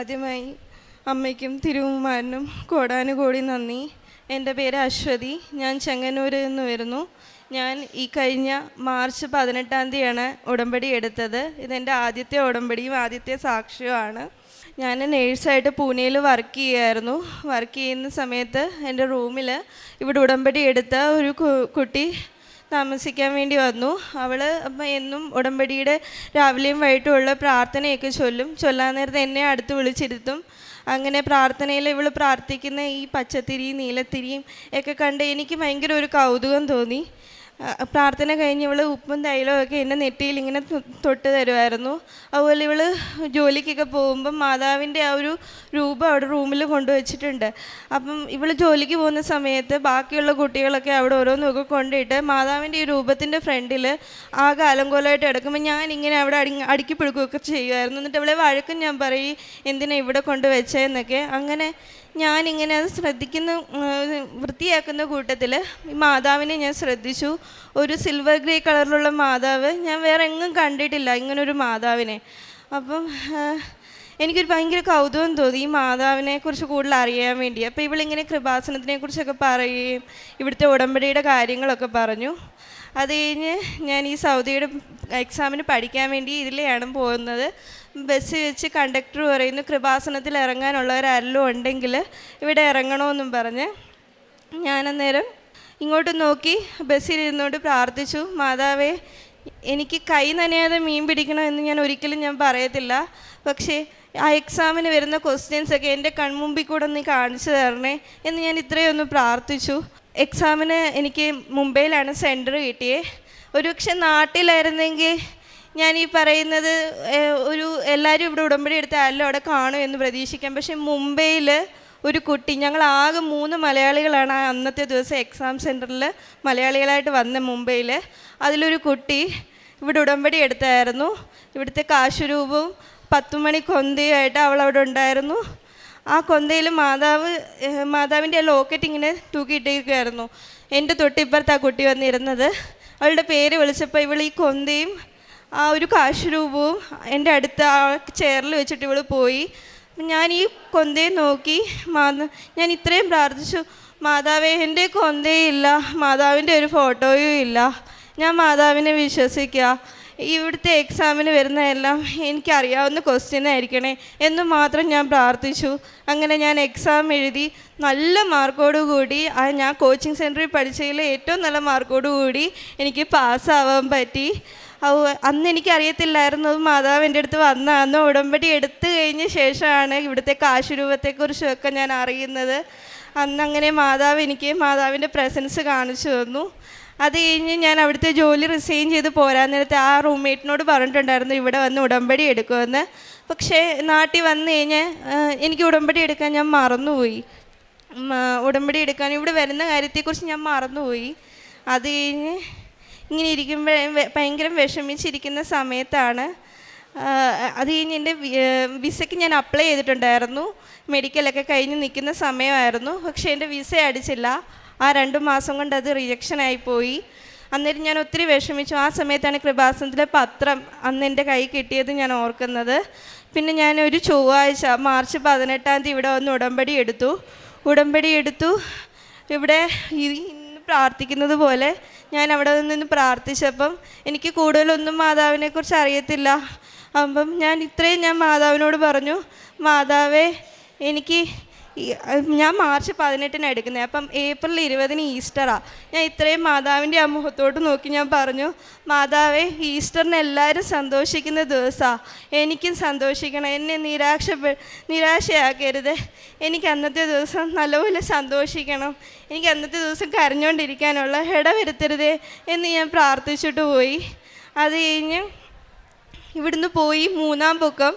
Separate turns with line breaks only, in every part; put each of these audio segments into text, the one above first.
ആദ്യമായി അമ്മയ്ക്കും തിരുവുമാരനും കോടാനുകോടി നന്ദി. എൻ്റെ പേര് അശ്വതി. ഞാൻ ചെങ്ങന്നൂരിൽ നിന്ന് വരുന്നു. ഞാൻ ഈ കഴിഞ്ഞ മാർച്ച് 18-ാം തീയതിയാണ് ഉടമ്പടി എടുത്തത്. ഇതെൻ്റെ ആദ്യത്തെ ഉടമ്പടിയും ആദ്യത്തെ സാക്ഷ്യവുമാണ്. ഞാൻ നേഴ്സായിട്ട് പൂനെയിൽ വർക്ക് ചെയ്യുമായിരുന്നു. വർക്ക് ചെയ്യുന്ന സമയത്ത് എൻ്റെ റൂമിൽ ഇവിടെ ഉടമ്പടി എടുത്ത ഒരു കുട്ടി താമസിക്കാൻ വേണ്ടി വന്നു. അവൾ അപ്പം എന്നും ഉടമ്പടിയുടെ രാവിലെയും വൈകിട്ടും ഉള്ള പ്രാർത്ഥനയൊക്കെ ചൊല്ലാൻ നേരത്തെ എന്നെ അടുത്ത് വിളിച്ചിരുത്തും. അങ്ങനെ പ്രാർത്ഥനയിൽ ഇവൾ പ്രാർത്ഥിക്കുന്ന ഈ പച്ചത്തിരിയും നീലത്തിരിയും ഒക്കെ കണ്ട് എനിക്ക് ഭയങ്കര ഒരു കൗതുകം തോന്നി. പ്രാർത്ഥന കഴിഞ്ഞ് ഇവൾ ഉപ്പും തൈലവും ഒക്കെ എൻ്റെ നെറ്റിയിൽ ഇങ്ങനെ തൊട്ട് തരുമായിരുന്നു. അതുപോലെ ഇവൾ ജോലിക്കൊക്കെ പോകുമ്പം മാതാവിൻ്റെ ആ ഒരു രൂപം അവിടെ റൂമിൽ കൊണ്ടുവച്ചിട്ടുണ്ട്. അപ്പം ഇവൾ ജോലിക്ക് പോകുന്ന സമയത്ത് ബാക്കിയുള്ള കുട്ടികളൊക്കെ അവിടെ ഓരോന്നൊക്കെ കൊണ്ടിട്ട് മാതാവിൻ്റെ ഈ രൂപത്തിൻ്റെ ഫ്രണ്ടിൽ ആകെ അലങ്കോലമായിട്ട് കിടക്കുമ്പോൾ ഞാനിങ്ങനെ അവിടെ അടുക്കി പിടിക്കുകയൊക്കെ ചെയ്യുമായിരുന്നു. എന്നിട്ട് അവളെ വഴക്കും ഞാൻ പറയും, എന്തിനാ ഇവിടെ കൊണ്ടുവച്ചതെന്നൊക്കെ. അങ്ങനെ ഞാനിങ്ങനെ അത് വൃത്തിയാക്കുന്ന കൂട്ടത്തിൽ ഈ മാതാവിനെ ഞാൻ ശ്രദ്ധിച്ചു. ഒരു സിൽവർ ഗ്രേ കളറിലുള്ള മാതാവ് ഞാൻ വേറെ എങ്ങും കണ്ടിട്ടില്ല, ഇങ്ങനൊരു മാതാവിനെ. അപ്പം എനിക്കൊരു ഭയങ്കര കൗതുകം തോന്നി ഈ മാതാവിനെക്കുറിച്ച് കൂടുതൽ അറിയാൻ വേണ്ടി. അപ്പോൾ ഇവളിങ്ങനെ കൃപാസനത്തിനെക്കുറിച്ചൊക്കെ പറയുകയും ഇവിടുത്തെ ഉടമ്പടിയുടെ കാര്യങ്ങളൊക്കെ പറഞ്ഞു. അത് കഴിഞ്ഞ് ഞാൻ ഈ സൗദിയുടെ എക്സാമിന് പഠിക്കാൻ വേണ്ടി ഇതിലെയാണ് പോകുന്നത്. ബസ് വെച്ച് കണ്ടക്ടർ പറയുന്നു, കൃപാസനത്തിൽ ഇറങ്ങാനുള്ളവരാരെല്ലാം ഉണ്ടെങ്കിൽ ഇവിടെ ഇറങ്ങണമെന്നും പറഞ്ഞ് ഞാനന്നേരം ഇങ്ങോട്ട് നോക്കി ബസ്സിലിരുന്നോണ്ട് പ്രാർത്ഥിച്ചു, മാതാവേ എനിക്ക് കൈ നനയാതെ മീൻ പിടിക്കണമെന്ന് ഞാൻ ഒരിക്കലും പറയത്തില്ല. പക്ഷേ ആ എക്സാമിന് വരുന്ന ക്വസ്റ്റ്യൻസൊക്കെ എൻ്റെ കൺമുമ്പിൽ കൂടെ ഒന്ന് കാണിച്ചു തരണേ എന്ന് ഞാൻ ഇത്രയൊന്ന് പ്രാർത്ഥിച്ചു. എക്സാമിന് എനിക്ക് മുംബൈയിലാണ് സെൻറ്റർ കിട്ടിയത്. ഒരുപക്ഷെ നാട്ടിലായിരുന്നെങ്കിൽ ഞാൻ ഈ പറയുന്നത് എല്ലാവരും ഇവിടെ ഉടമ്പടി എടുത്ത ആരെല്ലാം അവിടെ കാണും എന്ന് പ്രതീക്ഷിക്കാം. പക്ഷേ മുംബൈയിൽ ഒരു കുട്ടി, ഞങ്ങൾ ആകെ 3 മലയാളികളാണ് അന്നത്തെ ദിവസം എക്സാം സെൻറ്ററിൽ മലയാളികളായിട്ട് വന്ന മുംബൈയിൽ. അതിലൊരു കുട്ടി ഇവിടെ ഉടമ്പടി എടുത്തായിരുന്നു. ഇവിടുത്തെ കാശുരൂപവും 10 മണി കൊന്തയുമായിട്ട് അവൾ അവിടെ ഉണ്ടായിരുന്നു. ആ കൊന്തയിൽ മാതാവിൻ്റെ ആ ലോക്കറ്റ് ഇങ്ങനെ തൂക്കിയിട്ടേക്കുമായിരുന്നു. എൻ്റെ തൊട്ടിപ്പുറത്ത് ആ കുട്ടി വന്നിരുന്നത്. അവളുടെ പേര് വിളിച്ചപ്പോൾ ഇവൾ ഈ കൊന്തയും ആ ഒരു കാശുരൂപവും എൻ്റെ അടുത്ത് ആ ചെയറിൽ വെച്ചിട്ട് ഇവൾ പോയി. ഞാൻ ഈ കൊന്തയെ നോക്കി ഞാൻ ഇത്രയും പ്രാർത്ഥിച്ചു, മാതാവേ എൻ്റെ കൊന്തയില്ല, മാതാവിൻ്റെ ഒരു ഫോട്ടോയും ഇല്ല, ഞാൻ മാതാവിനെ വിശ്വസിക്കുക, ഇവിടുത്തെ എക്സാമിന് വരുന്നതെല്ലാം എനിക്കറിയാവുന്ന ക്വസ്റ്റ്യൻ ആയിരിക്കണേ എന്ന് മാത്രം ഞാൻ പ്രാർത്ഥിച്ചു. അങ്ങനെ ഞാൻ എക്സാം എഴുതി നല്ല മാർക്കോടുകൂടി ഞാൻ കോച്ചിങ് സെൻറ്ററിൽ പഠിച്ചതിൽ ഏറ്റവും നല്ല മാർക്കോടുകൂടി എനിക്ക് പാസ്സാവാൻ പറ്റി. അന്ന് എനിക്കറിയത്തില്ലായിരുന്നു മാതാവ് എൻ്റെ അടുത്ത് വന്നതെന്ന്. ഉടമ്പടി എടുത്തു കഴിഞ്ഞ ശേഷമാണ് ഇവിടുത്തെ കാശുരൂപത്തെക്കുറിച്ചൊക്കെ ഞാൻ അറിയുന്നത്. അന്നങ്ങനെ മാതാവ് എനിക്ക് മാതാവിൻ്റെ പ്രസൻസ് കാണിച്ചു തന്നു. അത് കഴിഞ്ഞ് ഞാൻ അവിടുത്തെ ജോലി റിസൈൻ ചെയ്ത് പോരാൻ നേരത്തെ ആ റൂംമേറ്റിനോട് പറഞ്ഞിട്ടുണ്ടായിരുന്നു ഇവിടെ വന്ന് ഉടമ്പടി എടുക്കുമെന്ന്. പക്ഷേ നാട്ടിൽ വന്നു കഴിഞ്ഞാൽ എനിക്ക് ഉടമ്പടി എടുക്കാൻ ഞാൻ മറന്നുപോയി. ഉടമ്പടി എടുക്കാൻ ഇവിടെ വരുന്ന കാര്യത്തെക്കുറിച്ച് ഞാൻ മറന്നുപോയി. അത് കഴിഞ്ഞ് ഇങ്ങനെ ഇരിക്കുമ്പോൾ ഭയങ്കര വിഷമിച്ചിരിക്കുന്ന സമയത്താണ് അത് കഴിഞ്ഞ് എൻ്റെ വിസയ്ക്ക് ഞാൻ അപ്ലൈ ചെയ്തിട്ടുണ്ടായിരുന്നു. മെഡിക്കലൊക്കെ കഴിഞ്ഞ് നിൽക്കുന്ന സമയമായിരുന്നു. പക്ഷേ എൻ്റെ വിസ അടിച്ചില്ല. ആ 2 മാസം കൊണ്ട് അത് റിജക്ഷനായിപ്പോയി. അന്നേരം ഞാൻ ഒത്തിരി വിഷമിച്ചു. ആ സമയത്താണ് കൃപാസനത്തിലെ പത്രം അന്ന് എൻ്റെ കൈ കിട്ടിയത് ഞാൻ ഓർക്കുന്നത്. പിന്നെ ഞാൻ ഒരു ചൊവ്വാഴ്ച മാർച്ച് 18-ാം തീയതി ഇവിടെ വന്ന് ഉടമ്പടി എടുത്തു. ഇവിടെ ഇന്ന് പ്രാർത്ഥിക്കുന്നത് പോലെ ഞാൻ അവിടെ നിന്ന് പ്രാർത്ഥിച്ചപ്പം എനിക്ക് കൂടുതലൊന്നും മാതാവിനെക്കുറിച്ച് അറിയത്തില്ല. അപ്പം ഞാൻ മാതാവിനോട് പറഞ്ഞു, മാതാവേ ഞാൻ മാർച്ച് 18-ന് എടുക്കുന്നത്, അപ്പം ഏപ്രിൽ 20-ന് ഈസ്റ്ററാണ്. ഞാൻ ഇത്രയും മാതാവിൻ്റെ ആ മുഖത്തോട്ട് നോക്കി ഞാൻ പറഞ്ഞു, മാതാവേ ഈസ്റ്ററിന് എല്ലാവരും സന്തോഷിക്കുന്ന ദിവസമാണ്, എനിക്കും സന്തോഷിക്കണം, എന്നെ നിരാശയാക്കരുത്, എനിക്ക് അന്നത്തെ ദിവസം നല്ലപോലെ സന്തോഷിക്കണം, എനിക്ക് അന്നത്തെ ദിവസം കരഞ്ഞുകൊണ്ടിരിക്കാനുള്ള ഇടവരുത്തരുതേ എന്ന് ഞാൻ പ്രാർത്ഥിച്ചിട്ട് പോയി. അത് കഴിഞ്ഞ് ഇവിടുന്ന് പോയി 3-ാം പൊക്കം.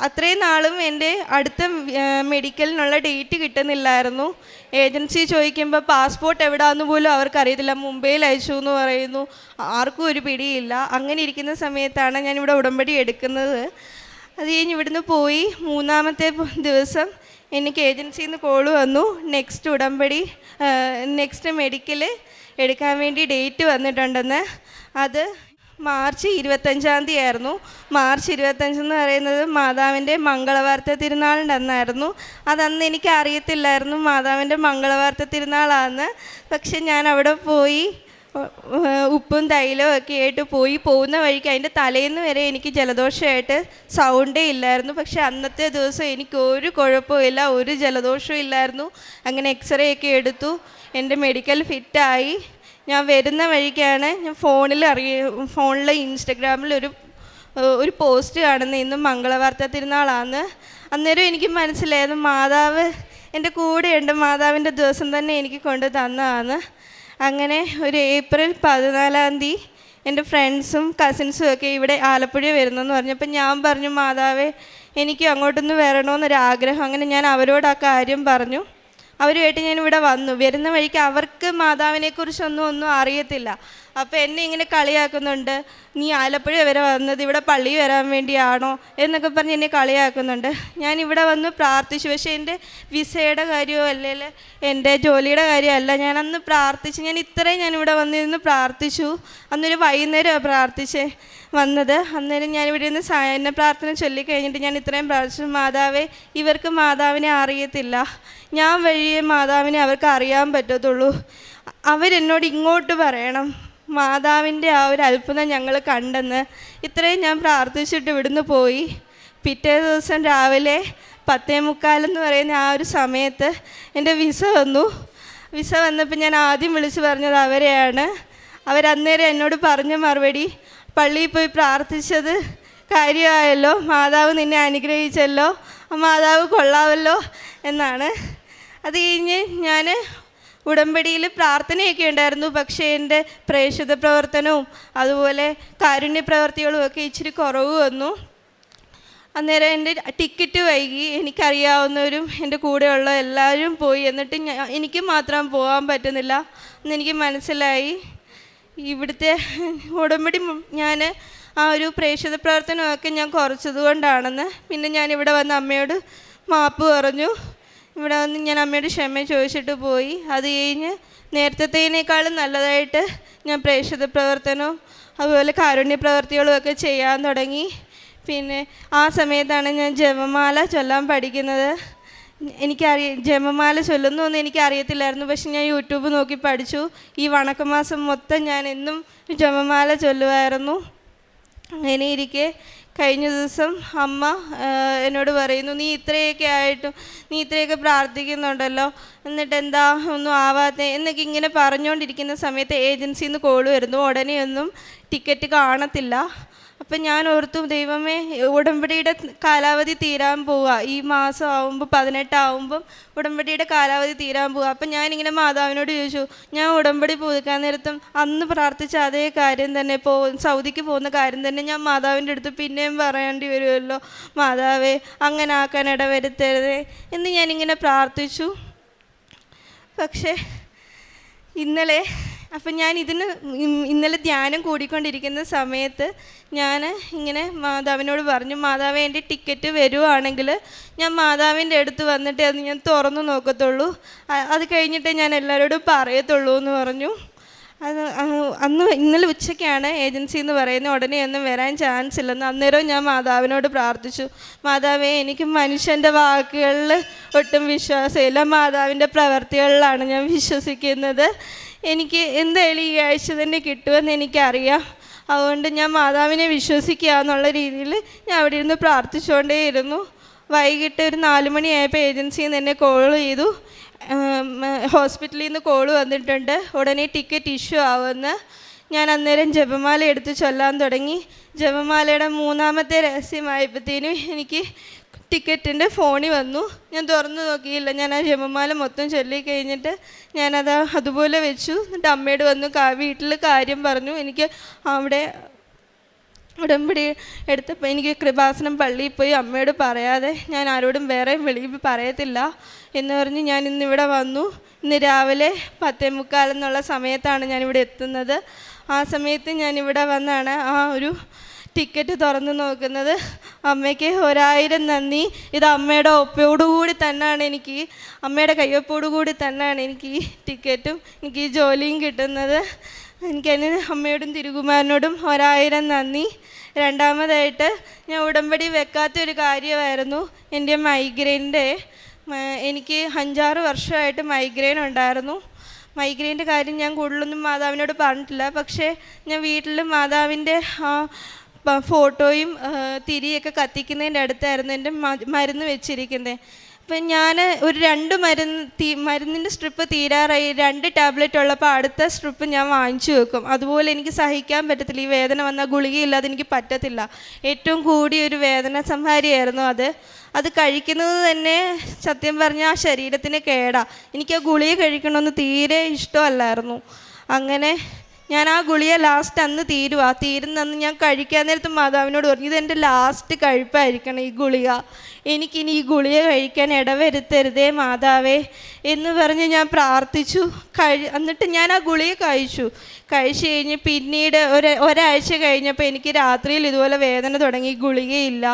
അത്രയും നാളും എൻ്റെ അടുത്ത മെഡിക്കലിനുള്ള ഡേറ്റ് കിട്ടുന്നില്ലായിരുന്നു. ഏജൻസി ചോദിക്കുമ്പോൾ പാസ്പോർട്ട് എവിടെയാണെന്ന് പോലും അവർക്കറിയത്തില്ല, മുംബൈയിൽ അയച്ചു എന്ന് പറയുന്നു, ആർക്കും ഒരു പിടിയില്ല. അങ്ങനെ ഇരിക്കുന്ന സമയത്താണ് ഞാനിവിടെ ഉടമ്പടി എടുക്കുന്നത്. അത് കഴിഞ്ഞ് ഇവിടുന്ന് പോയി 3-ാമത്തെ ദിവസം എനിക്ക് ഏജൻസിയിൽ നിന്ന് കോള് വന്നു, നെക്സ്റ്റ് മെഡിക്കൽ എടുക്കാൻ വേണ്ടി ഡേറ്റ് വന്നിട്ടുണ്ടെന്ന്. അത് മാർച്ച് 25 ആയിരുന്നു. മാർച്ച് 25 എന്ന് പറയുന്നത് മാതാവിൻ്റെ മംഗളവാർത്ത തിരുനാളിൻ്റെ അന്നായിരുന്നു. അതന്ന് എനിക്ക് അറിയത്തില്ലായിരുന്നു മാതാവിൻ്റെ മംഗളവാർത്ത തിരുനാളാണെന്ന്. പക്ഷെ ഞാൻ അവിടെ പോയി ഉപ്പും തൈലവും ഒക്കെ ആയിട്ട് പോകുന്ന വഴിക്ക് അതിൻ്റെ തലേന്ന് വരെ എനിക്ക് ജലദോഷമായിട്ട് സൗണ്ടേ ഇല്ലായിരുന്നു. പക്ഷെ അന്നത്തെ ദിവസം എനിക്ക് ഒരു കുഴപ്പമില്ല, ഒരു ജലദോഷവും ഇല്ലായിരുന്നു. അങ്ങനെ എക്സ്റേ ഒക്കെ എടുത്തു, എൻ്റെ മെഡിക്കൽ ഫിറ്റായി. ഞാൻ വരുന്ന വഴിക്കാണ് ഞാൻ ഫോണിൽ ഇൻസ്റ്റഗ്രാമിൽ ഒരു പോസ്റ്റ് കാണുന്നത് ഇന്നും മംഗളവാർത്ത തിരുനാളാണ്. അന്നേരം എനിക്ക് മനസ്സിലായത് മാതാവ് എൻ്റെ കൂടെയുണ്ട്, മാതാവിൻ്റെ ദിവസം തന്നെ എനിക്ക് കൊണ്ട് തന്നതാണ്. അങ്ങനെ ഒരു ഏപ്രിൽ 14 എൻ്റെ ഫ്രണ്ട്സും കസിൻസും ഒക്കെ ഇവിടെ ആലപ്പുഴ വരുന്നെന്ന് പറഞ്ഞപ്പോൾ ഞാൻ പറഞ്ഞു, മാതാവേ എനിക്ക് അങ്ങോട്ടൊന്ന് വരണമെന്നൊരാഗ്രഹം. അങ്ങനെ ഞാൻ അവരോട് ആ കാര്യം പറഞ്ഞു. അവരുമായിട്ട് ഞാനിവിടെ വന്നു. വരുന്ന വഴിക്ക് അവർക്ക് മാതാവിനെക്കുറിച്ചൊന്നും അറിയത്തില്ല. അപ്പോൾ എന്നെ ഇങ്ങനെ കളിയാക്കുന്നുണ്ട്, നീ ആലപ്പുഴ വരെ വന്നത് ഇവിടെ പള്ളി വരാൻ വേണ്ടിയാണോ എന്നൊക്കെ പറഞ്ഞ് എന്നെ കളിയാക്കുന്നുണ്ട്. ഞാനിവിടെ വന്ന് പ്രാർത്ഥിച്ചു. പക്ഷേ എൻ്റെ വിസയുടെ കാര്യമോ അല്ലെങ്കിൽ എൻ്റെ ജോലിയുടെ കാര്യമല്ല, ഞാനന്ന് പ്രാർത്ഥിച്ചു. ഞാനിവിടെ വന്നിരുന്ന് പ്രാർത്ഥിച്ചു. അന്നൊരു വൈകുന്നേരമാണ് പ്രാർത്ഥിച്ച് വന്നത്. അന്നേരം ഞാനിവിടെ നിന്ന് സായന്ന പ്രാർത്ഥന ചൊല്ലിക്കഴിഞ്ഞിട്ട് ഞാൻ ഇത്രയും പ്രാർത്ഥിച്ചു, മാതാവേ ഇവർക്ക് മാതാവിനെ അറിയത്തില്ല, ഞാൻ വഴിയേ മാതാവിനെ അവർക്ക് അറിയാൻ പറ്റത്തുള്ളൂ. അവരെന്നോട് ഇങ്ങോട്ട് പറയണം മാതാവിൻ്റെ ആ ഒരു അത്ഭുതം ഞങ്ങൾ കണ്ടെന്ന്. ഇത്രയും ഞാൻ പ്രാർത്ഥിച്ചിട്ട് ഇവിടുന്ന് പോയി. പിറ്റേ ദിവസം രാവിലെ 10:45 എന്ന് പറയുന്ന ആ ഒരു സമയത്ത് എൻ്റെ വിസ വന്നു. വിസ വന്നപ്പോൾ ഞാൻ ആദ്യം വിളിച്ച് പറഞ്ഞത് അവരെയാണ്. അവരന്നേരം എന്നോട് പറഞ്ഞ മറുപടി, പള്ളിയിൽ പോയി പ്രാർത്ഥിച്ചത് കാര്യമായല്ലോ, മാതാവ് നിന്നെ അനുഗ്രഹിച്ചല്ലോ, മാതാവ് കൊള്ളാമല്ലോ എന്നാണ്. അത് കഴിഞ്ഞ് ഞാൻ ഉടമ്പടിയിൽ പ്രാർത്ഥനയൊക്കെ ഉണ്ടായിരുന്നു. പക്ഷേ എൻ്റെ പ്രേക്ഷിത പ്രവർത്തനവും അതുപോലെ കാരുണ്യ പ്രവർത്തികളും ഒക്കെ ഇച്ചിരി കുറവ് വന്നു. അന്നേരം എൻ്റെ ടിക്കറ്റ് വൈകി. എനിക്കറിയാവുന്നവരും എൻ്റെ കൂടെയുള്ള എല്ലാവരും പോയി. എന്നിട്ട് എനിക്ക് മാത്രം പോകാൻ പറ്റുന്നില്ല എന്നെനിക്ക് മനസ്സിലായി. ഇവിടുത്തെ ഉടമ്പടി ഞാൻ ആ ഒരു പ്രേക്ഷിത പ്രവർത്തനമൊക്കെ ഞാൻ കുറച്ചതുകൊണ്ടാണെന്ന്. പിന്നെ ഞാനിവിടെ വന്ന് അമ്മയോട് മാപ്പ് പറഞ്ഞു. ഇവിടെ വന്ന് ഞാൻ അമ്മയോട് ക്ഷമ ചോദിച്ചിട്ട് പോയി. അത് കഴിഞ്ഞ് നേരത്തേനേക്കാളും നല്ലതായിട്ട് ഞാൻ പ്രേക്ഷിത പ്രവർത്തനവും അതുപോലെ കാരുണ്യ പ്രവർത്തികളും ഒക്കെ ചെയ്യാൻ തുടങ്ങി. പിന്നെ ആ സമയത്താണ് ഞാൻ ജപമാല ചൊല്ലാൻ പഠിക്കുന്നത്. ജപമാല ചൊല്ലുന്നൊന്നും എനിക്കറിയത്തില്ലായിരുന്നു. പക്ഷെ ഞാൻ യൂട്യൂബ് നോക്കി പഠിച്ചു. ഈ വണക്കമാസം മൊത്തം ഞാൻ എന്നും ജപമാല ചൊല്ലുമായിരുന്നു. അങ്ങനെ ഇരിക്കെ കഴിഞ്ഞ ദിവസം അമ്മ എന്നോട് പറയുന്നു, നീ ഇത്രയൊക്കെ പ്രാർത്ഥിക്കുന്നുണ്ടല്ലോ, എന്നിട്ട് എന്താ ഒന്നും ആവാത്തെ എന്നൊക്കെ ഇങ്ങനെ പറഞ്ഞുകൊണ്ടിരിക്കുന്ന സമയത്ത് ഏജൻസിയിൽ നിന്ന് കോൾ വരുന്നു. ഉടനെ ഒന്നും ടിക്കറ്റ് കാണത്തില്ല. അപ്പം ഞാൻ ഓർത്തു, ദൈവമേ ഉടമ്പടിയുടെ കാലാവധി തീരാൻ പോവുക, ഈ മാസം ആവുമ്പോൾ 18 ആവുമ്പം ഉടമ്പടിയുടെ കാലാവധി തീരാൻ പോവുക. അപ്പം ഞാനിങ്ങനെ മാതാവിനോട് ചോദിച്ചു, ഞാൻ ഉടമ്പടി പുതുക്കാൻ നേരത്തും അന്ന് പ്രാർത്ഥിച്ച അതേ കാര്യം തന്നെ, സൗദിക്ക് പോകുന്ന കാര്യം തന്നെ ഞാൻ മാതാവിൻ്റെ അടുത്ത് പിന്നെയും പറയേണ്ടി വരുമല്ലോ, മാതാവേ അങ്ങനെ ആക്കാൻ ഇടവരുത്തരുതേ എന്ന് ഞാനിങ്ങനെ പ്രാർത്ഥിച്ചു. പക്ഷേ ഇന്നലെ ധ്യാനം കൂടിക്കൊണ്ടിരിക്കുന്ന സമയത്ത് ഞാൻ ഇങ്ങനെ മാതാവിനോട് പറഞ്ഞു, മാതാവേ എൻ്റെ ടിക്കറ്റ് വരുവാണെങ്കിൽ ഞാൻ മാതാവിൻ്റെ അടുത്ത് വന്നിട്ട് അത് ഞാൻ തുറന്നു നോക്കത്തുള്ളൂ, അത് കഴിഞ്ഞിട്ടേ ഞാൻ എല്ലാവരോടും പറയത്തുള്ളൂ എന്ന് പറഞ്ഞു. ഇന്നലെ ഉച്ചയ്ക്കാണ് ഏജൻസി എന്ന് പറയുന്നത് ഉടനെ ഒന്നും വരാൻ ചാൻസ് ഇല്ലെന്ന്. അന്നേരവും ഞാൻ മാതാവിനോട് പ്രാർത്ഥിച്ചു, മാതാവേ എനിക്ക് മനുഷ്യൻ്റെ വാക്കുകളിൽ ഒട്ടും വിശ്വാസമില്ല, മാതാവിൻ്റെ പ്രവർത്തികളിലാണ് ഞാൻ വിശ്വസിക്കുന്നത്, എനിക്ക് എന്തായാലും ഈ ആഴ്ച തന്നെ കിട്ടുമെന്ന് എനിക്കറിയാം, അതുകൊണ്ട് ഞാൻ മാതാവിനെ വിശ്വസിക്കുക എന്നുള്ള രീതിയിൽ ഞാൻ അവിടെ ഇരുന്ന് പ്രാർത്ഥിച്ചുകൊണ്ടേയിരുന്നു. വൈകിട്ട് ഒരു 4 മണിയായപ്പോൾ ഏജൻസിയിൽ നിന്ന് എന്നെ കോൾ ചെയ്തു, ഹോസ്പിറ്റലിൽ നിന്ന് കോൾ വന്നിട്ടുണ്ട്, ഉടനെ ടിക്കറ്റ് ഇഷ്യൂ ആവുമെന്ന്. ഞാൻ അന്നേരം ജപമാല എടുത്ത് ചൊല്ലാൻ തുടങ്ങി. ജപമാലയുടെ 3ാമത്തെ രഹസ്യമായപ്പോഴത്തേനും എനിക്ക് ടിക്കറ്റിൻ്റെ ഫോണിൽ വന്നു. ഞാൻ തുറന്നു നോക്കിയില്ല. ഞാൻ ആ ജപമാല മൊത്തം ചൊല്ലി കഴിഞ്ഞിട്ട് ഞാനത് അതുപോലെ വെച്ചു. എന്നിട്ട് അമ്മയോട് വന്നു വീട്ടിൽ കാര്യം പറഞ്ഞു. എനിക്ക് അവിടെ ഉടമ്പടി എടുത്തപ്പോൾ എനിക്ക് കൃപാസനം പള്ളിയിൽ പോയി അമ്മയോട് പറയാതെ ഞാൻ ആരോടും വേറെ വെളിയിൽ പറയത്തില്ല എന്ന് പറഞ്ഞ് ഞാൻ ഇന്നിവിടെ വന്നു. ഇന്ന് രാവിലെ 10:45 എന്നുള്ള സമയത്താണ് ഞാനിവിടെ എത്തുന്നത്. ആ സമയത്ത് ഞാനിവിടെ വന്നാണ് ആ ഒരു ടിക്കറ്റ് തുറന്ന് നോക്കുന്നത്. അമ്മയ്ക്ക് 1000 നന്ദി. ഇത് അമ്മയുടെ ഒപ്പോടുകൂടി തന്നെയാണ് അമ്മയുടെ കയ്യൊപ്പോടുകൂടി തന്നെയാണ് എനിക്ക് ഈ ടിക്കറ്റും എനിക്ക് ഈ ജോലിയും കിട്ടുന്നത്. എനിക്കതിന് അമ്മയോടും തിരുകുമാരനോടും 1000 നന്ദി. രണ്ടാമതായിട്ട് ഞാൻ ഉടമ്പടി വെക്കാത്തൊരു കാര്യമായിരുന്നു എൻ്റെ മൈഗ്രെയിൻ്റെ. എനിക്ക് 5-6 വർഷമായിട്ട് മൈഗ്രെയിൻ ഉണ്ടായിരുന്നു. മൈഗ്രെയിൻ്റെ കാര്യം ഞാൻ കൂടുതലൊന്നും മാതാവിനോട് പറഞ്ഞിട്ടില്ല. പക്ഷേ ഞാൻ വീട്ടിൽ മാതാവിൻ്റെ ഫോട്ടോയും തിരിയൊക്കെ കത്തിക്കുന്നതിൻ്റെ അടുത്തായിരുന്നു എൻ്റെ മരുന്ന് വെച്ചിരിക്കുന്നത്. അപ്പം ഞാൻ ഒരു 2 മരുന്നിൻ്റെ സ്ട്രിപ്പ് തീരാറായി, 2 ടാബ്ലറ്റ് ഉള്ളപ്പോൾ അടുത്ത സ്ട്രിപ്പ് ഞാൻ വാങ്ങിച്ചു വെക്കും. അതുപോലെ എനിക്ക് സഹിക്കാൻ പറ്റത്തില്ല. ഈ വേദന വന്നാൽ ഗുളികയില്ലാതെ എനിക്ക് പറ്റത്തില്ല. ഏറ്റവും കൂടിയൊരു വേദന സംഹാരിയായിരുന്നു അത് കഴിക്കുന്നത് തന്നെ സത്യം പറഞ്ഞാൽ ആ ശരീരത്തിന് കേടാ. എനിക്ക് ആ ഗുളിക കഴിക്കണമെന്ന് തീരെ ഇഷ്ടമല്ലായിരുന്നു. അങ്ങനെ ഞാൻ ആ ഗുളിക ലാസ്റ്റ് അന്ന് തീരുന്നന്ന് ഞാൻ കഴിക്കാൻ നേരത്ത് മാതാവിനോട് പറഞ്ഞു, ഇതെൻ്റെ ലാസ്റ്റ് കഴിപ്പായിരിക്കണം ഈ ഗുളിക, എനിക്കിനി ഈ ഗുളിക കഴിക്കാൻ ഇടവരുത്തരുതേ മാതാവേ എന്ന് പറഞ്ഞ് ഞാൻ പ്രാർത്ഥിച്ചു. എന്നിട്ട് ഞാൻ ആ ഗുളിക കഴിച്ചു കഴിഞ്ഞ് പിന്നീട് ഒരാഴ്ച കഴിഞ്ഞപ്പോൾ എനിക്ക് രാത്രിയിൽ ഇതുപോലെ വേദന തുടങ്ങി. ഗുളികയില്ല.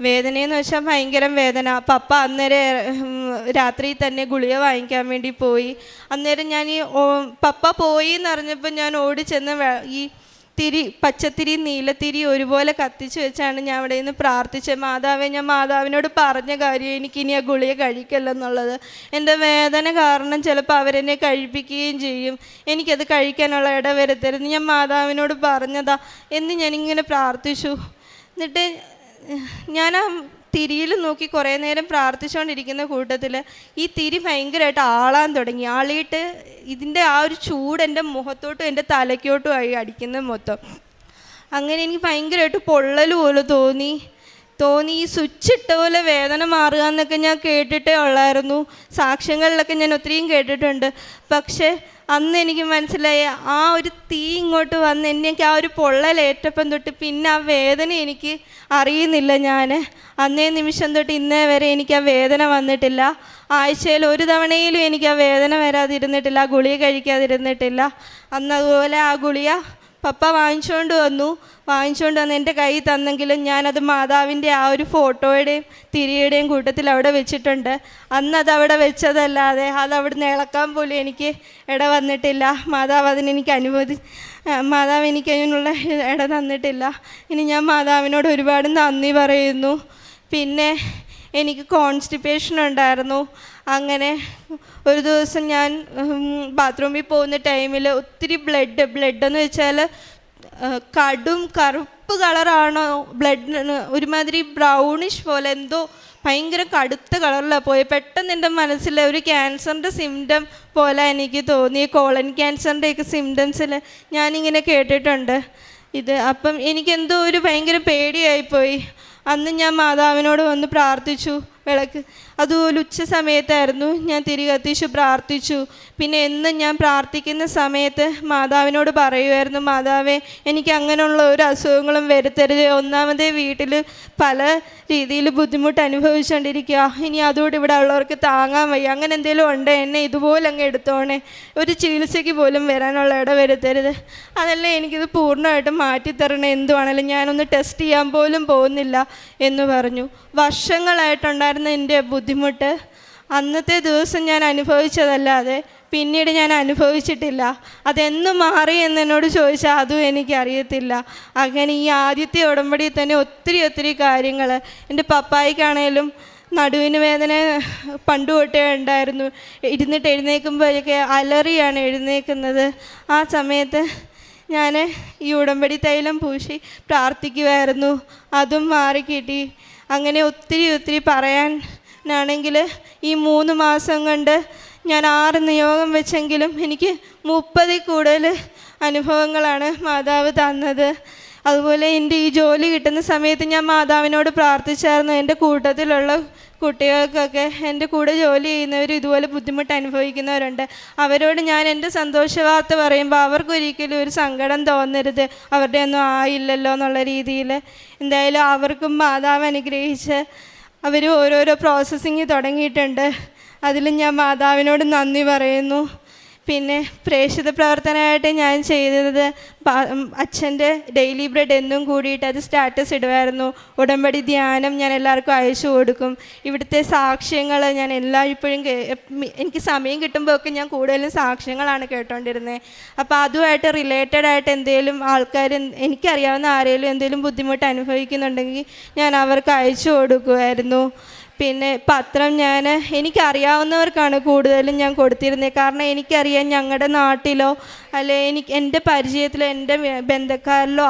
വേദനയെന്ന് വെച്ചാൽ ഭയങ്കര വേദന. പപ്പ അന്നേരം രാത്രി തന്നെ ഗുളിക വാങ്ങിക്കാൻ വേണ്ടി പോയി. അന്നേരം ഞാൻ പപ്പ പോയി എന്നറിഞ്ഞപ്പോൾ ഞാൻ ഓടി ചെന്ന് ഈ പച്ചത്തിരി നീലത്തിരി ഒരുപോലെ കത്തിച്ച് വെച്ചാണ് ഞാൻ അവിടെ നിന്ന് പ്രാർത്ഥിച്ചത്. മാതാവേ, ഞാൻ മാതാവിനോട് പറഞ്ഞ കാര്യം എനിക്കിനി ആ ഗുളിക കഴിക്കല്ലെന്നുള്ളത്. എൻ്റെ വേദന കാരണം ചിലപ്പോൾ അവരെന്നെ കഴിപ്പിക്കുകയും ചെയ്യും, എനിക്കത് കഴിക്കാനുള്ള ഇടവരുത്തരുത്, ഞാൻ മാതാവിനോട് പറഞ്ഞതാ എന്ന് ഞാനിങ്ങനെ പ്രാർത്ഥിച്ചു. എന്നിട്ട് ഞാൻ ആ തിരിയിൽ നോക്കി കുറേ നേരം പ്രാർത്ഥിച്ചുകൊണ്ടിരിക്കുന്ന കൂട്ടത്തിൽ ഈ തിരി ഭയങ്കരമായിട്ട് ആളാൻ തുടങ്ങി. ആളിയിട്ട് ഇതിൻ്റെ ആ ഒരു ചൂട് എൻ്റെ മുഖത്തോട്ടും എൻ്റെ തലയ്ക്കോട്ടും ആയി അടിക്കുന്നത് മൊത്തം. അങ്ങനെ എനിക്ക് ഭയങ്കരമായിട്ട് പൊള്ളൽ പോലെ തോന്നി. ഈ സ്വിച്ച് ഇട്ട പോലെ വേദന മാറുക എന്നൊക്കെ ഞാൻ കേട്ടിട്ടേ ഉള്ളായിരുന്നു. സാക്ഷ്യങ്ങളിലൊക്കെ ഞാൻ ഒത്തിരിയും കേട്ടിട്ടുണ്ട്. പക്ഷേ അന്ന് എനിക്ക് മനസ്സിലായി ആ ഒരു തീ ഇങ്ങോട്ട് വന്ന് എനിക്ക് ആ ഒരു പൊള്ളലേറ്റപ്പം തൊട്ട് പിന്നെ ആ വേദന എനിക്ക് അറിയുന്നില്ല. ഞാൻ അന്നേ നിമിഷം തൊട്ട് ഇന്നേ വരെ എനിക്ക് ആ വേദന വന്നിട്ടില്ല. ആഴ്ചയിൽ ഒരു തവണയിലും എനിക്ക് ആ വേദന വരാതിരുന്നിട്ടില്ല, ഗുളിക കഴിക്കാതിരുന്നിട്ടില്ല. അന്ന് അതുപോലെ ആ ഗുളിക പപ്പ വാങ്ങിച്ചുകൊണ്ട് വന്ന് എൻ്റെ കൈ തന്നെങ്കിലും ഞാനത് മാതാവിൻ്റെ ആ ഒരു ഫോട്ടോയുടെയും തിരിയുടെയും കൂട്ടത്തിൽ അവിടെ വെച്ചിട്ടുണ്ട്. അന്നതവിടെ വെച്ചതല്ലാതെ അതവിടെ ഇളക്കാൻ പോലും എനിക്ക് ഇട വന്നിട്ടില്ല. മാതാവ് എനിക്ക് അതിനുള്ള ഇട തന്നിട്ടില്ല. ഇനി ഞാൻ മാതാവിനോട് ഒരുപാട് നന്ദി പറയുന്നു. പിന്നെ എനിക്ക് കോൺസ്റ്റിപ്പേഷൻ ഉണ്ടായിരുന്നു. അങ്ങനെ ഒരു ദിവസം ഞാൻ ബാത്റൂമിൽ പോകുന്ന ടൈമിൽ ഒത്തിരി ബ്ലഡ് എന്ന് വെച്ചാൽ കടും കറുപ്പ് കളറാണോ, ബ്ലഡ് ഒരുമാതിരി ബ്രൗണിഷ് പോലെ എന്തോ ഭയങ്കര കടുത്ത കളറിലാണ് പോയി. പെട്ടെന്ന് എൻ്റെ മനസ്സിൽ ഒരു ക്യാൻസറിൻ്റെ സിംറ്റം പോലെ എനിക്ക് തോന്നി. കോളൻ ക്യാൻസറിൻ്റെയൊക്കെ സിംറ്റംസിൽ ഞാനിങ്ങനെ കേട്ടിട്ടുണ്ട് ഇത്. അപ്പം എനിക്കെന്തോ ഒരു ഭയങ്കര പേടിയായിപ്പോയി. അന്ന് ഞാൻ മാതാവിനോട് വന്ന് പ്രാർത്ഥിച്ചു. വിളക്ക് അതുപോലെ ഉച്ച സമയത്തായിരുന്നു. ഞാൻ തിരി കത്തിച്ചു പ്രാർത്ഥിച്ചു. പിന്നെ എന്നും ഞാൻ പ്രാർത്ഥിക്കുന്ന സമയത്ത് മാതാവിനോട് പറയുമായിരുന്നു, മാതാവേ, എനിക്ക് അങ്ങനെയുള്ള ഒരു അസുഖങ്ങളും വരുത്തരുത്. ഒന്നാമതേ വീട്ടിൽ പല രീതിയിൽ ബുദ്ധിമുട്ട് അനുഭവിച്ചുകൊണ്ടിരിക്കുക, ഇനി അതുകൊണ്ട് ഇവിടെ ഉള്ളവർക്ക് താങ്ങാൻ വയ്യ. അങ്ങനെ എന്തെങ്കിലും ഉണ്ടേ എന്നെ ഇതുപോലെ അങ്ങ് എടുത്തോണേ, ഒരു ചികിത്സയ്ക്ക് പോലും വരാനുള്ള ഇട വരുത്തരുത്. അതല്ല, എനിക്കിത് പൂർണ്ണമായിട്ടും മാറ്റിത്തരണേ, എന്തുവാണെങ്കിലും ഞാനൊന്ന് ടെസ്റ്റ് ചെയ്യാൻ പോലും പോകുന്നില്ല എന്ന് പറഞ്ഞു. വർഷങ്ങളായിട്ടുണ്ടായിരുന്ന എൻ്റെ ബുദ്ധിമുട്ട് അന്നത്തെ ദിവസം ഞാൻ അനുഭവിച്ചതല്ലാതെ പിന്നീട് ഞാൻ അനുഭവിച്ചിട്ടില്ല. അതെന്ന് മാറി എന്നോട് ചോദിച്ചാൽ അതും എനിക്കറിയത്തില്ല. അങ്ങനെ ഈ ആദ്യത്തെ ഉടമ്പടിയിൽ തന്നെ ഒത്തിരി കാര്യങ്ങൾ. എൻ്റെ പപ്പായ്ക്കാണേലും നടുവിന് വേദന പണ്ട് തൊട്ടേ ഉണ്ടായിരുന്നു. ഇരുന്നിട്ട് എഴുന്നേൽക്കുമ്പോഴൊക്കെ അലറിയാണ് എഴുന്നേൽക്കുന്നത്. ആ സമയത്ത് ഞാൻ ഈ ഉടമ്പടി തൈലം പൂശി പ്രാർത്ഥിക്കുമായിരുന്നു. അതും മാറിക്കിട്ടി. അങ്ങനെ ഒത്തിരി പറയാനാണെങ്കിൽ ഈ 3 മാസം കൊണ്ട് ഞാൻ 6 നിയോഗം വെച്ചെങ്കിലും എനിക്ക് 30 കൂടുതൽ അനുഭവങ്ങളാണ് മാതാവ് തന്നത്. അതുപോലെ എൻ്റെ ഈ ജോലി കിട്ടുന്ന സമയത്ത് ഞാൻ മാതാവിനോട് പ്രാർത്ഥിച്ചായിരുന്നു. എൻ്റെ കൂട്ടത്തിലുള്ള കുട്ടികൾക്കൊക്കെ, എൻ്റെ കൂടെ ജോലി ചെയ്യുന്നവർ ഇതുപോലെ ബുദ്ധിമുട്ട് അനുഭവിക്കുന്നവരുണ്ട്. അവരോട് ഞാൻ എൻ്റെ സന്തോഷ വാർത്ത പറയുമ്പോൾ അവർക്കൊരിക്കലും ഒരു സങ്കടം തോന്നരുത്, അവരുടെ ഒന്നും ആയില്ലല്ലോ എന്നുള്ള രീതിയിൽ. എന്തായാലും അവർക്കും മാതാവ് അനുഗ്രഹിച്ച് അവർ ഓരോരോ പ്രോസസ്സിങ് തുടങ്ങിയിട്ടുണ്ട്. അതിൽ ഞാൻ മാതാവിനോട് നന്ദി പറയുന്നു. പിന്നെ പ്രേക്ഷിത പ്രവർത്തനമായിട്ട് ഞാൻ ചെയ്തത് അച്ഛൻ്റെ ഡെയിലി ബ്രെഡ് എന്നും കൂടിയിട്ട് അത് സ്റ്റാറ്റസ് ഇടുമായിരുന്നു. ഉടമ്പടി ധ്യാനം ഞാൻ എല്ലാവർക്കും അയച്ചു കൊടുക്കും. ഇവിടുത്തെ സാക്ഷ്യങ്ങൾ ഞാൻ ഇപ്പോഴും എനിക്ക് സമയം കിട്ടുമ്പോഴൊക്കെ ഞാൻ കൂടുതലും സാക്ഷ്യങ്ങളാണ് കേട്ടോണ്ടിരുന്നത്. അപ്പോൾ അതുമായിട്ട് റിലേറ്റഡ് ആയിട്ട് എന്തെങ്കിലും ആൾക്കാർ എനിക്കറിയാവുന്ന ആരെങ്കിലും എന്തെങ്കിലും ബുദ്ധിമുട്ട് അനുഭവിക്കുന്നുണ്ടെങ്കിൽ ഞാൻ അവർക്ക് അയച്ചു കൊടുക്കുമായിരുന്നു. പിന്നെ പത്രം എനിക്കറിയാവുന്നവർക്കാണ് കൂടുതലും ഞാൻ കൊടുത്തിരുന്നത്. കാരണം എനിക്കറിയാം ഞങ്ങളുടെ നാട്ടിലോ അല്ലെ എൻ്റെ പരിചയത്തിലോ എൻ്റെ ബന്ധക്കാരിലോ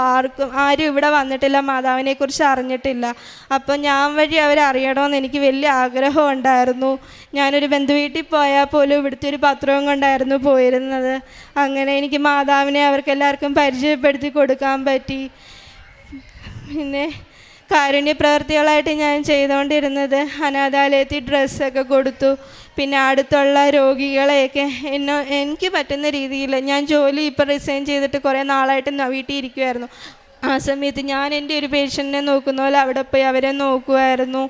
ആരും ഇവിടെ വന്നിട്ടില്ല, മാതാവിനെക്കുറിച്ച് അറിഞ്ഞിട്ടില്ല. അപ്പോൾ ഞാൻ വഴി അവരറിയണമെന്ന് എനിക്ക് വലിയ ആഗ്രഹം ഉണ്ടായിരുന്നു. ഞാനൊരു ബന്ധുവീട്ടിൽ പോയാൽ പോലും ഇവിടുത്തെ ഒരു പത്രവും കൊണ്ടായിരുന്നു പോയിരുന്നത്. അങ്ങനെ എനിക്ക് മാതാവിനെ അവർക്കെല്ലാവർക്കും പരിചയപ്പെടുത്തി കൊടുക്കാൻ പറ്റി. പിന്നെ കാരുണ്യ പ്രവർത്തികളായിട്ട് ഞാൻ ചെയ്തുകൊണ്ടിരുന്നത് അനാഥാലയത്തിൽ ഡ്രസ്സൊക്കെ കൊടുത്തു. പിന്നെ അടുത്തുള്ള രോഗികളെയൊക്കെ എനിക്ക് പറ്റുന്ന രീതിയിൽ ഞാൻ ജോലി ഇപ്പോൾ റിസൈൻ ചെയ്തിട്ട് കുറേ നാളായിട്ട് വീട്ടിൽ ഇരിക്കുമായിരുന്നു. ആ സമയത്ത് ഞാൻ എൻ്റെ ഒരു പേഷ്യൻറ്റിനെ നോക്കുന്ന പോലെ അവിടെ പോയി അവരെ നോക്കുമായിരുന്നു.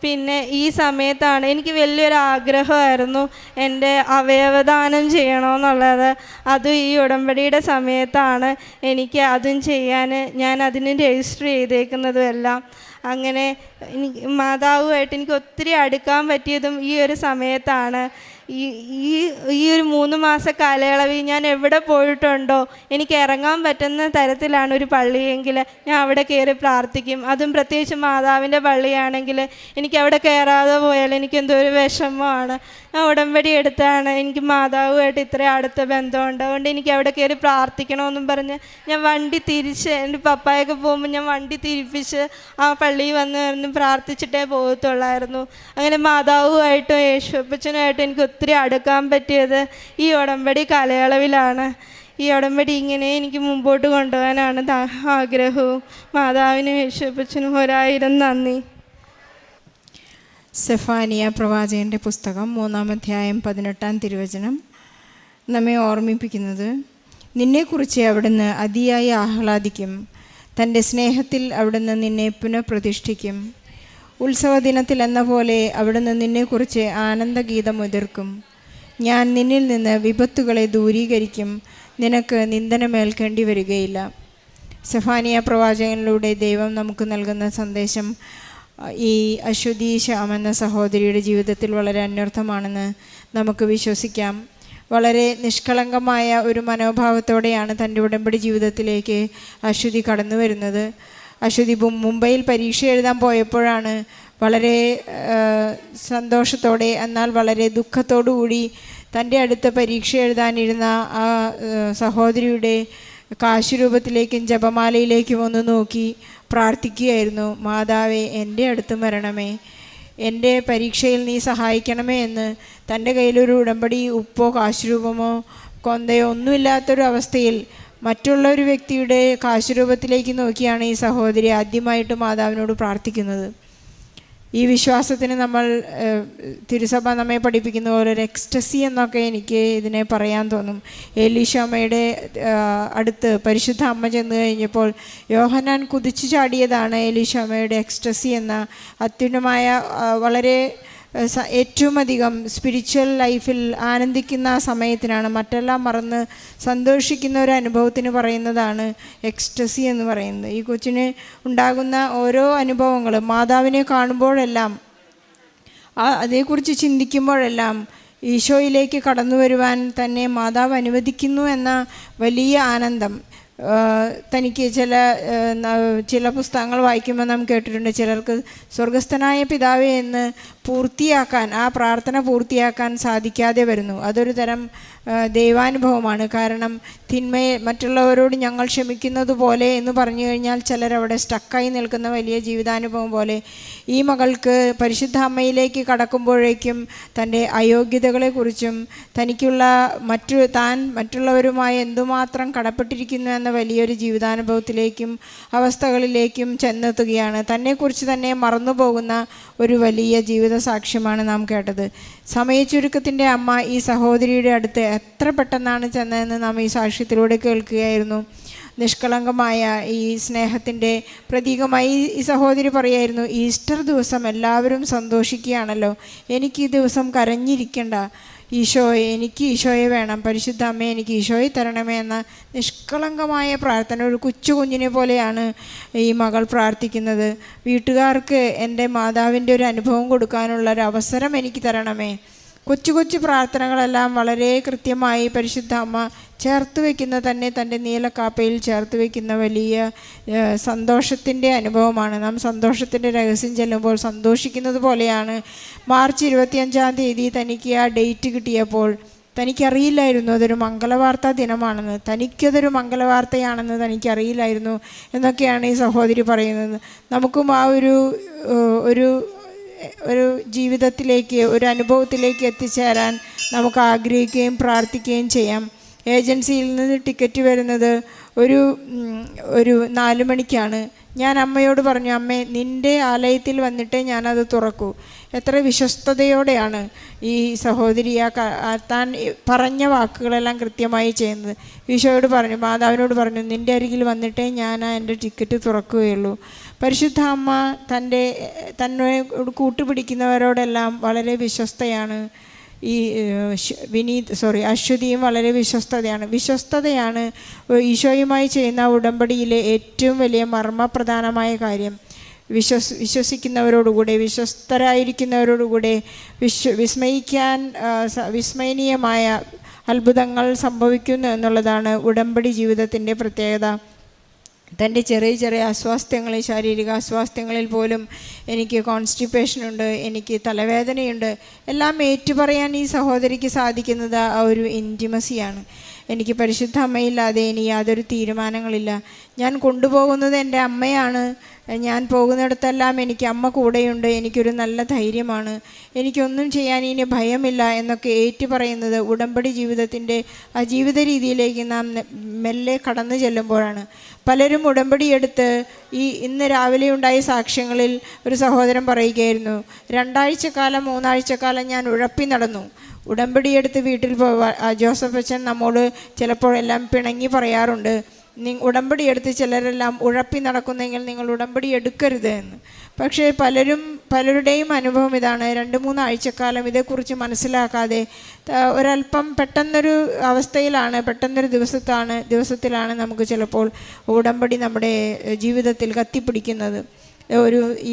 പിന്നെ ഈ സമയത്താണ് എനിക്ക് വലിയൊരു ആഗ്രഹമായിരുന്നു എൻ്റെ അവയവദാനം ചെയ്യണമെന്നുള്ളത്. അതും ഈ ഉടമ്പടിയുടെ സമയത്താണ് എനിക്ക് അതും ചെയ്യാൻ ഞാൻ അതിന് രജിസ്റ്റർ ചെയ്തേക്കുന്നതും എല്ലാം. അങ്ങനെ മാതാവുമായിട്ട് എനിക്ക് ഒത്തിരി അടുക്കാൻ പറ്റിയതും ഈ ഒരു സമയത്താണ്. ഈ ഒരു 3 മാസ കാലയളവിൽ ഞാൻ എവിടെ പോയിട്ടുണ്ടോ എനിക്ക് ഇറങ്ങാൻ പറ്റുന്ന തരത്തിലാണ് ഒരു പള്ളിയെങ്കിൽ ഞാൻ അവിടെ കയറി പ്രാർത്ഥിക്കും. അതും പ്രത്യേകിച്ച് മാതാവിൻ്റെ പള്ളിയാണെങ്കിൽ എനിക്ക് അവിടെ കയറാതെ പോയാൽ എനിക്കെന്തോ ഒരു വിഷമമാണ്. ഞാൻ ഉടമ്പടി എടുത്താണ് എനിക്ക് മാതാവുമായിട്ട് ഇത്രയും അടുത്ത ബന്ധമുണ്ട്. അതുകൊണ്ട് എനിക്ക് അവിടെ കയറി പ്രാർത്ഥിക്കണമെന്നും പറഞ്ഞ് ഞാൻ വണ്ടി തിരിച്ച് എൻ്റെ പപ്പായൊക്കെ പോകുമ്പോൾ ഞാൻ വണ്ടി തിരിപ്പിച്ച് ആ പള്ളിയിൽ വന്ന് പ്രാർത്ഥിച്ചിട്ടേ പോകത്തുള്ളായിരുന്നു. അങ്ങനെ മാതാവുമായിട്ടും യേശുപ്പച്ചനുമായിട്ടും എനിക്ക് ഒത്തിരി അടുക്കാൻ പറ്റിയത് ഈ ഉടമ്പടി കാലയളവിലാണ്. ഈ ഉടമ്പടി ഇങ്ങനെ എനിക്ക് മുമ്പോട്ട് കൊണ്ടുപോകാനാണ് ആഗ്രഹവും. മാതാവിനും യേശുപ്പച്ചനും 1000 നന്ദി.
സെഫാനിയ പ്രവാചകൻ്റെ പുസ്തകം 3-ാം അധ്യായം 18-ാം തിരുവചനം നമ്മെ ഓർമ്മിപ്പിക്കുന്നത്, നിന്നെക്കുറിച്ച് അവിടുന്ന് അതിയായി ആഹ്ലാദിക്കും, തൻ്റെ സ്നേഹത്തിൽ അവിടുന്ന് നിന്നെ പുനഃപ്രതിഷ്ഠിക്കും. ഉത്സവദിനത്തിൽ എന്ന പോലെ അവിടുന്ന് നിന്നെക്കുറിച്ച് ആനന്ദഗീതം ഉതിർക്കും. ഞാൻ നിന്നിൽ നിന്ന് വിപത്തുകളെ ദൂരീകരിക്കും, നിനക്ക് നിന്ദനമേൽക്കേണ്ടി വരികയില്ല. സെഫാനിയ പ്രവാചകനിലൂടെ ദൈവം നമുക്ക് നൽകുന്ന സന്ദേശം ഈ അശ്വതി ശ്യാം എന്ന സഹോദരിയുടെ ജീവിതത്തിൽ വളരെ അന്വർത്ഥമാണെന്ന് നമുക്ക് വിശ്വസിക്കാം. വളരെ നിഷ്കളങ്കമായ ഒരു മനോഭാവത്തോടെയാണ് തൻ്റെ ഉടമ്പടി ജീവിതത്തിലേക്ക് അശ്വതി കടന്നു വരുന്നത്. അശ്വതി മുംബൈയിൽ പരീക്ഷ എഴുതാൻ പോയപ്പോഴാണ് വളരെ സന്തോഷത്തോടെ എന്നാൽ വളരെ ദുഃഖത്തോടു കൂടി തൻ്റെ അടുത്ത പരീക്ഷ എഴുതാനിരുന്ന ആ സഹോദരിയുടെ കാശുരൂപത്തിലേക്കും ജപമാലയിലേക്കും ഒന്ന് നോക്കി പ്രാർത്ഥിക്കുകയായിരുന്നു. മാതാവേ, എൻ്റെ അടുത്ത് വരണമേ, എൻ്റെ പരീക്ഷയിൽ നീ സഹായിക്കണമേ എന്ന് തൻ്റെ കയ്യിലൊരു ഉടമ്പടി ഉപ്പോ കാശുരൂപമോ കൊന്തയോ ഒന്നുമില്ലാത്തൊരു അവസ്ഥയിൽ മറ്റുള്ള ഒരു വ്യക്തിയുടെ കാശുരൂപത്തിലേക്ക് നോക്കിയാണ് ഈ സഹോദരി ആദ്യമായിട്ട് മാതാവിനോട് പ്രാർത്ഥിക്കുന്നത്. ഈ വിശ്വാസത്തിന് നമ്മൾ തിരുസഭ നമ്മെ പഠിപ്പിക്കുന്ന പോലെ ഒരു എക്സ്റ്റസി എന്നൊക്കെ എനിക്ക് ഇതിനെ പറയാൻ തോന്നും. എലീശാമ്മയുടെ അടുത്ത് പരിശുദ്ധ അമ്മ ചെന്ന് കഴിഞ്ഞപ്പോൾ യോഹന്നാൻ കുതിച്ചു ചാടിയതാണ് എലീശാമ്മയുടെ എക്സ്റ്റസി എന്ന അത്യുന്നതമായ വളരെ ഏറ്റവും അധികം സ്പിരിച്വൽ ലൈഫിൽ ആനന്ദിക്കുന്ന ആ സമയത്തിനാണ്, മറ്റെല്ലാം മറന്ന് സന്തോഷിക്കുന്ന ഒരു അനുഭവത്തിന് പറയുന്നതാണ് എക്സ്റ്റസി എന്ന് പറയുന്നത്. ഈ കൊച്ചിന് ഉണ്ടാകുന്ന ഓരോ അനുഭവങ്ങളും മാതാവിനെ കാണുമ്പോഴെല്ലാം അതേക്കുറിച്ച് ചിന്തിക്കുമ്പോഴെല്ലാം ഈശോയിലേക്ക് കടന്നു വരുവാൻ തന്നെ മാതാവ് അനുവദിക്കുന്നു എന്ന വലിയ ആനന്ദം തനിക്ക് ചില പുസ്തകങ്ങൾ വായിക്കുമ്പോൾ നാം കേട്ടിട്ടുണ്ട്, ചിലർക്ക് സ്വർഗസ്ഥനായ പിതാവേ എന്ന് പൂർത്തിയാക്കാൻ, ആ പ്രാർത്ഥന പൂർത്തിയാക്കാൻ സാധിക്കാതെ വരുന്നു. അതൊരു തരം ദൈവാനുഭവമാണ്. കാരണം മറ്റുള്ളവരോട് ഞങ്ങൾ ക്ഷമിക്കുന്നത് പോലെ എന്ന് പറഞ്ഞു കഴിഞ്ഞാൽ ചിലരവിടെ സ്റ്റക്കായി നിൽക്കുന്ന വലിയ ജീവിതാനുഭവം പോലെ ഈ മകൾക്ക് പരിശുദ്ധ അമ്മയിലേക്ക് കടക്കുമ്പോഴേക്കും തൻ്റെ അയോഗ്യതകളെക്കുറിച്ചും തനിക്കുള്ള താൻ മറ്റുള്ളവരുമായി എന്തുമാത്രം കടപ്പെട്ടിരിക്കുന്നു എന്ന വലിയൊരു ജീവിതാനുഭവത്തിലേക്കും അവസ്ഥകളിലേക്കും ചെന്നെത്തുകയാണ്. തന്നെക്കുറിച്ച് തന്നെ മറന്നുപോകുന്ന ഒരു വലിയ ജീവിത സാക്ഷ്യമാണ് നാം കേട്ടത്. സമയച്ചുരുക്കത്തിൻ്റെ അമ്മ ഈ സഹോദരിയുടെ അടുത്ത് എത്ര പെട്ടെന്നാണ് ചെന്നതെന്ന് നാം ഈ സാക്ഷ്യത്തിലൂടെ കേൾക്കുകയായിരുന്നു. നിഷ്കളങ്കമായ ഈ സ്നേഹത്തിൻ്റെ പ്രതീകമായി ഈ സഹോദരി പറയായിരുന്നു, ഈസ്റ്റർ ദിവസം എല്ലാവരും സന്തോഷിക്കുകയാണല്ലോ, എനിക്ക് ഈ ദിവസം കരഞ്ഞിരിക്കണ്ട, ഈശോയെ, എനിക്ക് ഈശോയെ വേണം, പരിശുദ്ധ അമ്മയെ എനിക്ക് ഈശോയെ തരണമേ എന്ന നിഷ്കളങ്കമായ പ്രാർത്ഥന. ഒരു കുഞ്ഞിനെ പോലെയാണ് ഈ മകൾ പ്രാർത്ഥിക്കുന്നത്. വീട്ടുകാർക്ക് എൻ്റെ മാതാവിൻ്റെ ഒരു അനുഭവം കൊടുക്കാനുള്ള ഒരു അവസരം എനിക്ക് തരണമേ. കൊച്ചു പ്രാർത്ഥനകളെല്ലാം വളരെ കൃത്യമായി പരിശുദ്ധ അമ്മ ചേർത്ത് വയ്ക്കുന്ന തന്നെ തൻ്റെ നീലക്കാപ്പയിൽ ചേർത്ത് വയ്ക്കുന്ന വലിയ സന്തോഷത്തിൻ്റെ അനുഭവമാണ്. നാം സന്തോഷത്തിൻ്റെ രഹസ്യം ചെല്ലുമ്പോൾ സന്തോഷിക്കുന്നത് പോലെയാണ്. മാർച്ച് 25 തനിക്ക് ആ ഡേറ്റ് കിട്ടിയപ്പോൾ തനിക്കറിയില്ലായിരുന്നു അതൊരു മംഗളവാർത്താ ദിനമാണെന്ന്, തനിക്കതൊരു മംഗളവാർത്തയാണെന്ന് തനിക്കറിയില്ലായിരുന്നു എന്നൊക്കെയാണ് ഈ സഹോദരി പറയുന്നത്. നമുക്കും ആ ഒരു ജീവിതത്തിലേക്ക്, ഒരു അനുഭവത്തിലേക്ക് എത്തിച്ചേരാൻ നമുക്ക് ആഗ്രഹിക്കുകയും പ്രാർത്ഥിക്കുകയും ചെയ്യാം. ഏജൻസിയിൽ നിന്ന് ടിക്കറ്റ് വരുന്നത് ഒരു 4 മണിക്കാണ്. ഞാൻ അമ്മയോട് പറഞ്ഞു, അമ്മേ, നിൻ്റെ ആലയത്തിൽ വന്നിട്ടേ ഞാനത് തുറക്കൂ. എത്ര വിശ്വസ്തയോടെയാണ് ഈ സഹോദരി താൻ പറഞ്ഞ വാക്കുകളെല്ലാം കൃത്യമായി ചെയ്യുന്നത്. ഈശോയോട് പറഞ്ഞു, മാതാവിനോട് പറഞ്ഞു, നിൻ്റെ അരികിൽ വന്നിട്ടേ ഞാൻ എൻ്റെ ടിക്കറ്റ് തുറക്കുകയുള്ളൂ. പരിശുദ്ധ അമ്മ തന്നെ കൂട്ടുപിടിക്കുന്നവരോടെല്ലാം വളരെ വിശ്വസ്തയാണ്. ഈ അശ്വതിയും വളരെ വിശ്വസ്തതയാണ് ഈശോയുമായി ചെയ്യുന്ന ഉടമ്പടിയിലെ ഏറ്റവും വലിയ മർമ്മപ്രധാനമായ കാര്യം. വിശ്വസിക്കുന്നവരോടുകൂടെ, വിശ്വസ്തരായിരിക്കുന്നവരോടുകൂടെ വിസ്മയനീയമായ അത്ഭുതങ്ങൾ സംഭവിക്കുന്നു എന്നുള്ളതാണ് ഉടമ്പടി ജീവിതത്തിൻ്റെ പ്രത്യേകത. തൻ്റെ ചെറിയ അസ്വാസ്ഥ്യങ്ങളിൽ, ശാരീരിക അസ്വാസ്ഥ്യങ്ങളിൽ പോലും എനിക്ക് കോൺസ്റ്റിപ്പേഷനുണ്ട്, എനിക്ക് തലവേദനയുണ്ട്, എല്ലാം ഏറ്റുപറയാൻ ഈ സഹോദരിക്ക് സാധിക്കുന്നത് ആ ഒരു ഇൻറ്റിമസിയാണ്. എനിക്ക് പരിശുദ്ധ അമ്മയില്ലാതെ ഇനി യാതൊരു തീരുമാനങ്ങളില്ല. ഞാൻ കൊണ്ടുപോകുന്നത് എൻ്റെ അമ്മയാണ്. ഞാൻ പോകുന്നിടത്തെല്ലാം എനിക്ക് അമ്മ കൂടെയുണ്ട്. എനിക്കൊരു നല്ല ധൈര്യമാണ്. എനിക്കൊന്നും ചെയ്യാൻ ഇനി ഭയമില്ല എന്നൊക്കെ ഏറ്റുപറയുന്നത് ഉടമ്പടി ജീവിതത്തിൻ്റെ ആ ജീവിത രീതിയിലേക്ക് നാം മെല്ലെ കടന്നു ചെല്ലുമ്പോഴാണ്. പലരും ഉടമ്പടി എടുത്ത് ഇന്ന് രാവിലെ ഉണ്ടായ സാക്ഷ്യങ്ങളിൽ ഒരു സഹോദരൻ പറയുകയായിരുന്നു, 2 ആഴ്ചക്കാലം 3 ആഴ്ചക്കാലം ഞാൻ ഉഴപ്പി നടന്നു. ഉടമ്പടി എടുത്ത് വീട്ടിൽ ജോസഫ് അച്ഛൻ നമ്മോട് ചിലപ്പോൾ എല്ലാം പിണങ്ങി പറയാറുണ്ട്, ഉടമ്പടി എടുത്ത് ചിലരെല്ലാം ഉഴപ്പി നടക്കുന്നെങ്കിൽ നിങ്ങൾ ഉടമ്പടി എടുക്കരുത് എന്ന്. പക്ഷേ പലരുടെയും അനുഭവം ഇതാണ്, 2-3 ആഴ്ചക്കാലം ഇതേക്കുറിച്ച് മനസ്സിലാക്കാതെ ഒരല്പം പെട്ടെന്നൊരു അവസ്ഥയിലാണ്, പെട്ടെന്നൊരു ദിവസത്തിലാണ് നമുക്ക് ചിലപ്പോൾ ഉടമ്പടി നമ്മുടെ ജീവിതത്തിൽ കത്തിപ്പിടിക്കുന്നത്.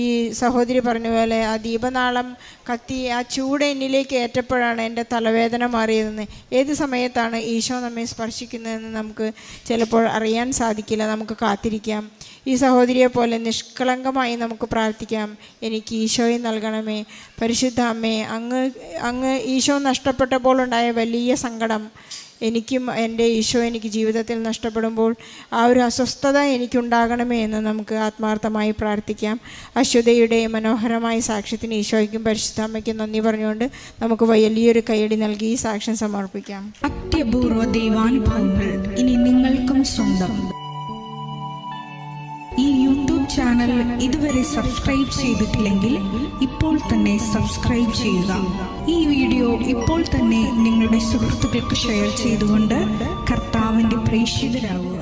ഈ സഹോദരി പറഞ്ഞ പോലെ ആ ദീപനാളം കത്തി ആ ചൂട് എന്നിലേക്ക് ഏറ്റപ്പോഴാണ് എൻ്റെ തലവേദന മാറിയതെന്ന്. ഏത് സമയത്താണ് ഈശോ നമ്മെ സ്പർശിക്കുന്നതെന്ന് നമുക്ക് ചിലപ്പോൾ അറിയാൻ സാധിക്കില്ല. നമുക്ക് കാത്തിരിക്കാം. ഈ സഹോദരിയെ പോലെ നിഷ്കളങ്കമായി നമുക്ക് പ്രാർത്ഥിക്കാം, എനിക്ക് ഈശോയെ നൽകണമേ. പരിശുദ്ധ അമ്മേ, അങ്ങ് ഈശോ നഷ്ടപ്പെട്ടപ്പോൾ ഉണ്ടായ വലിയ സങ്കടം എനിക്കും എൻ്റെ ഈശോ എനിക്ക് ജീവിതത്തിൽ നഷ്ടപ്പെടുമ്പോൾ ആ ഒരു അസ്വസ്ഥത എനിക്കുണ്ടാകണമേ എന്ന് നമുക്ക് ആത്മാർത്ഥമായി പ്രാർത്ഥിക്കാം. അശ്വതയുടെ മനോഹരമായ സാക്ഷ്യത്തിന് ഈശോയ്ക്കും പരിശുദ്ധ അമ്മയ്ക്കും നന്ദി പറഞ്ഞുകൊണ്ട് നമുക്ക് വലിയൊരു കൈയടി നൽകി ഈ സാക്ഷ്യം സമർപ്പിക്കാം.
അത്യപൂർവ ദൈവാനുഭവങ്ങൾ ഇനി നിങ്ങൾക്കും സ്വന്തം. ഈ യൂട്യൂബ് ചാനൽ ഇതുവരെ സബ്സ്ക്രൈബ് ചെയ്തിട്ടില്ലെങ്കിൽ ഇപ്പോൾ തന്നെ സബ്സ്ക്രൈബ് ചെയ്യുക. ഈ വീഡിയോ ഇപ്പോൾ തന്നെ നിങ്ങളുടെ സുഹൃത്തുക്കൾക്ക് ഷെയർ ചെയ്തുകൊണ്ട് കർത്താവിൻ്റെ പ്രേക്ഷിതരാകുക.